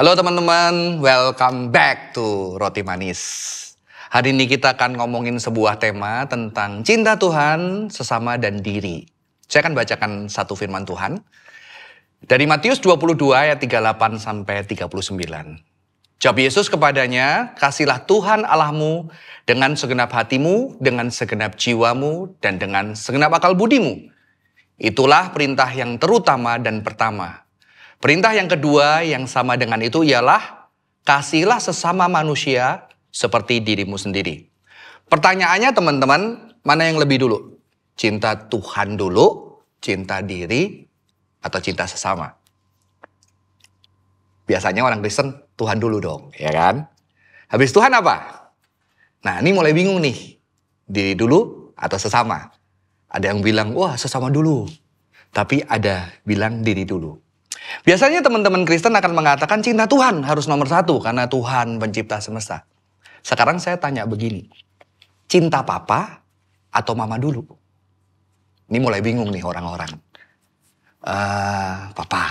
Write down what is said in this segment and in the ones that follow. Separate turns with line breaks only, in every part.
Halo teman-teman, welcome back to Roti Manis. Hari ini kita akan ngomongin sebuah tema tentang cinta Tuhan, sesama dan diri. Saya akan bacakan satu firman Tuhan dari Matius 22 ayat 38 sampai 39. Jawab Yesus kepadanya, "Kasihilah Tuhan Allahmu dengan segenap hatimu, dengan segenap jiwamu, dan dengan segenap akal budimu. Itulah perintah yang terutama dan pertama. Perintah yang kedua yang sama dengan itu ialah kasihilah sesama manusia seperti dirimu sendiri." Pertanyaannya teman-teman, mana yang lebih dulu? Cinta Tuhan dulu, cinta diri, atau cinta sesama? Biasanya orang Kristen, Tuhan dulu dong, ya kan? Habis Tuhan apa? Nah, ini mulai bingung nih. Diri dulu atau sesama? Ada yang bilang, wah sesama dulu. Tapi ada bilang diri dulu. Biasanya teman-teman Kristen akan mengatakan cinta Tuhan harus nomor satu karena Tuhan pencipta semesta. Sekarang saya tanya begini, cinta papa atau mama dulu? Ini mulai bingung nih orang-orang. Papa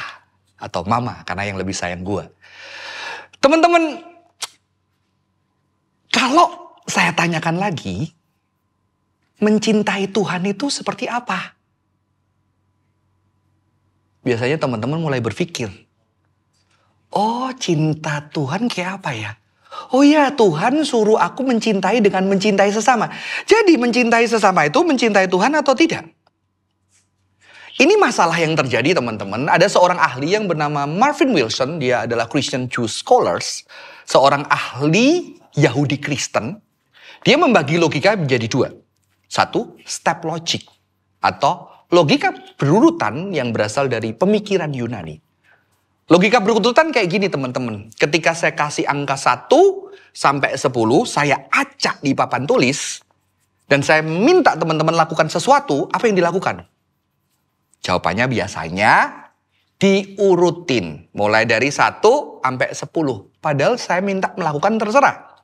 atau mama karena yang lebih sayang gue. Teman-teman, kalau saya tanyakan lagi, mencintai Tuhan itu seperti apa? Biasanya teman-teman mulai berpikir, oh cinta Tuhan kayak apa ya? Oh ya, Tuhan suruh aku mencintai dengan mencintai sesama. Jadi mencintai sesama itu mencintai Tuhan atau tidak? Ini masalah yang terjadi teman-teman. Ada seorang ahli yang bernama Marvin Wilson. Dia adalah Christian Jewish Scholars. Seorang ahli Yahudi Kristen. Dia membagi logika menjadi dua. Satu, step logic. Atau logika berurutan yang berasal dari pemikiran Yunani. Logika berurutan kayak gini teman-teman. Ketika saya kasih angka 1 sampai 10, saya acak di papan tulis. Dan saya minta teman-teman lakukan sesuatu, apa yang dilakukan? Jawabannya biasanya diurutin. Mulai dari 1 sampai 10. Padahal saya minta melakukan terserah.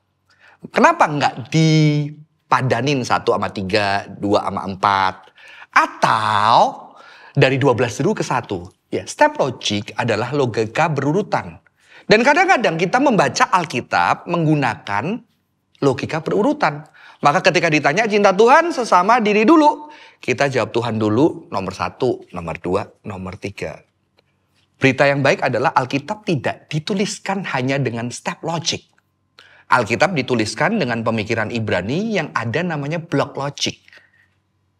Kenapa nggak dipadanin 1 sama 3, 2 sama 4? Atau dari 12 dulu ke 1. Ya, step logic adalah logika berurutan. Dan kadang-kadang kita membaca Alkitab menggunakan logika berurutan. Maka ketika ditanya cinta Tuhan sesama diri dulu, kita jawab Tuhan dulu nomor 1, nomor 2, nomor 3. Berita yang baik adalah Alkitab tidak dituliskan hanya dengan step logic. Alkitab dituliskan dengan pemikiran Ibrani yang ada namanya block logic.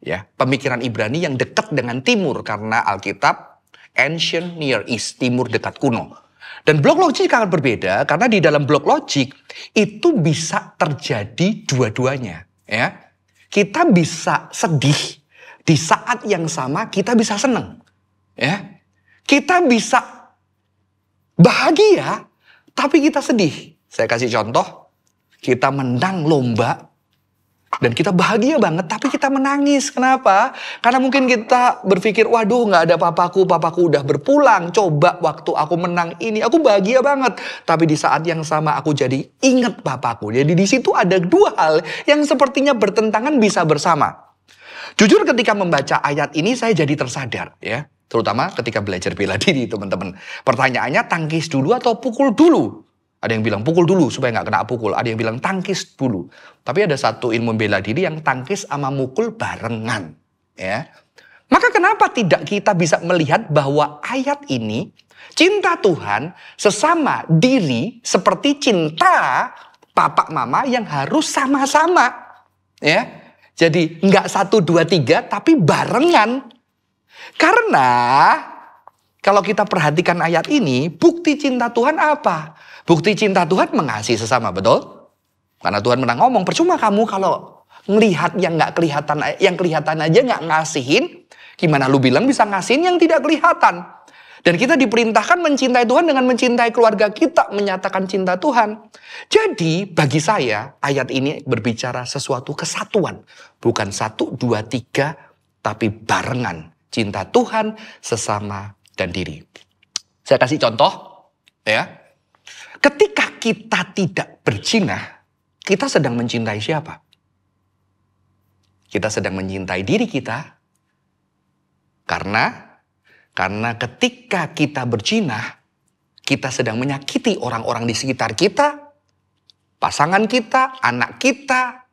Ya, pemikiran Ibrani yang dekat dengan timur karena Alkitab ancient near east, timur dekat kuno. Dan block logic akan berbeda karena di dalam block logic itu bisa terjadi dua-duanya. Ya, kita bisa sedih di saat yang sama kita bisa senang. Ya, kita bisa bahagia tapi kita sedih. Saya kasih contoh, kita menang lomba. Dan kita bahagia banget, tapi kita menangis. Kenapa? Karena mungkin kita berpikir, waduh gak ada papaku udah berpulang. Coba waktu aku menang ini, aku bahagia banget. Tapi di saat yang sama aku jadi ingat papaku. Jadi di situ ada dua hal yang sepertinya bertentangan bisa bersama. Jujur ketika membaca ayat ini saya jadi tersadar ya. Terutama ketika belajar bela diri teman-teman. Pertanyaannya tangkis dulu atau pukul dulu? Ada yang bilang pukul dulu supaya nggak kena pukul. Ada yang bilang tangkis dulu. Tapi ada satu ilmu bela diri yang tangkis sama mukul barengan. Ya. Maka kenapa tidak kita bisa melihat bahwa ayat ini cinta Tuhan sesama diri seperti cinta papa mama yang harus sama-sama. Ya. Jadi nggak 1, 2, 3 tapi barengan. Karena kalau kita perhatikan ayat ini, bukti cinta Tuhan apa? Bukti cinta Tuhan mengasihi sesama, betul? Karena Tuhan pernah ngomong, percuma kamu kalau ngelihat yang nggak kelihatan, yang kelihatan aja nggak ngasihin, gimana lu bilang bisa ngasihin yang tidak kelihatan? Dan kita diperintahkan mencintai Tuhan dengan mencintai keluarga kita, menyatakan cinta Tuhan. Jadi bagi saya ayat ini berbicara sesuatu kesatuan, bukan 1, 2, 3, tapi barengan cinta Tuhan, sesama dan diri. Saya kasih contoh, ya. Ketika kita tidak berzina, kita sedang mencintai siapa? Kita sedang mencintai diri kita. Karena ketika kita berzina, kita sedang menyakiti orang-orang di sekitar kita, pasangan kita, anak kita,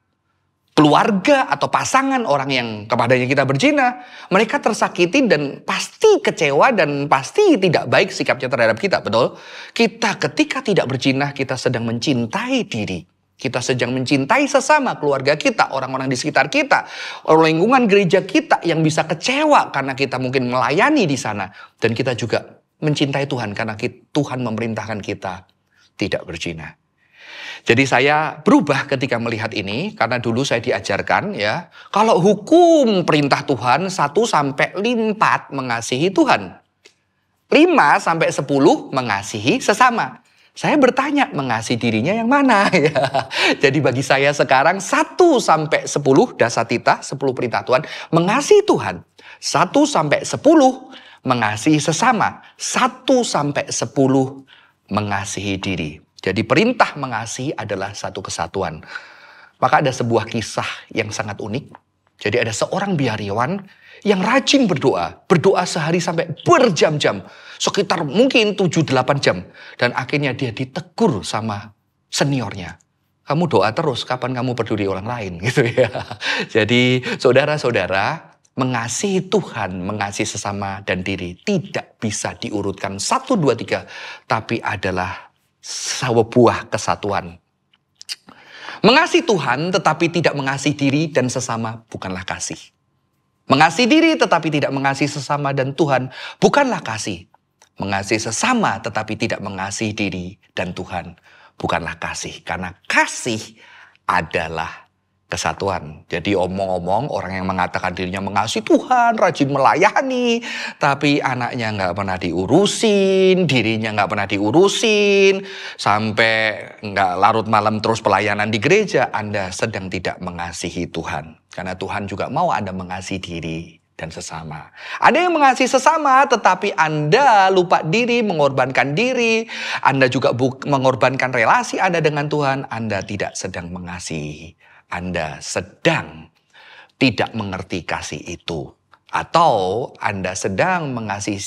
keluarga atau pasangan orang yang kepadanya kita berzina, mereka tersakiti dan pasti kecewa dan pasti tidak baik sikapnya terhadap kita, betul? Kita ketika tidak berzina, kita sedang mencintai diri. Kita sedang mencintai sesama keluarga kita, orang-orang di sekitar kita, lingkungan gereja kita yang bisa kecewa karena kita mungkin melayani di sana. Dan kita juga mencintai Tuhan karena Tuhan memerintahkan kita tidak berzina. Jadi saya berubah ketika melihat ini, karena dulu saya diajarkan ya, kalau hukum perintah Tuhan 1 sampai 4 mengasihi Tuhan. 5 sampai 10 mengasihi sesama. Saya bertanya mengasihi dirinya yang mana ya. Jadi bagi saya sekarang 1 sampai 10 dasatita, 10 perintah Tuhan, mengasihi Tuhan. 1 sampai 10 mengasihi sesama. 1 sampai 10 mengasihi diri. Jadi perintah mengasihi adalah satu kesatuan. Maka ada sebuah kisah yang sangat unik. Jadi ada seorang biarawan yang rajin berdoa. Berdoa sehari sampai berjam-jam. Sekitar mungkin 7-8 jam. Dan akhirnya dia ditegur sama seniornya. Kamu doa terus, kapan kamu peduli orang lain gitu ya. Jadi saudara-saudara, mengasihi Tuhan, mengasihi sesama dan diri tidak bisa diurutkan 1, 2, 3. Tapi adalah sebuah kesatuan. Mengasihi Tuhan tetapi tidak mengasihi diri dan sesama bukanlah kasih. Mengasihi diri tetapi tidak mengasihi sesama dan Tuhan bukanlah kasih. Mengasihi sesama tetapi tidak mengasihi diri dan Tuhan bukanlah kasih. Karena kasih adalah kesatuan. Jadi omong-omong orang yang mengatakan dirinya mengasihi Tuhan, rajin melayani, tapi anaknya nggak pernah diurusin, dirinya nggak pernah diurusin, sampai nggak larut malam terus pelayanan di gereja, Anda sedang tidak mengasihi Tuhan. Karena Tuhan juga mau Anda mengasihi diri dan sesama. Ada yang mengasihi sesama tetapi Anda lupa diri, mengorbankan diri. Anda juga mengorbankan relasi Anda dengan Tuhan. Anda tidak sedang mengasihi. Anda sedang tidak mengerti kasih itu. Atau Anda sedang mengasihi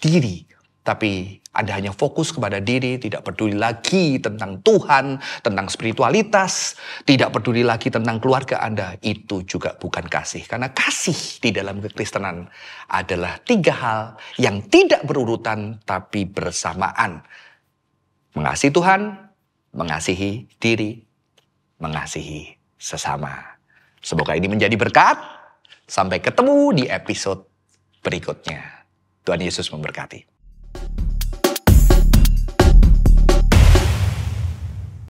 diri. Tapi Anda hanya fokus kepada diri, tidak peduli lagi tentang Tuhan, tentang spiritualitas, tidak peduli lagi tentang keluarga Anda. Itu juga bukan kasih. Karena kasih di dalam kekristenan adalah 3 hal yang tidak berurutan tapi bersamaan. Mengasihi Tuhan, mengasihi diri, mengasihi sesama. Semoga ini menjadi berkat. Sampai ketemu di episode berikutnya. Tuhan Yesus memberkati.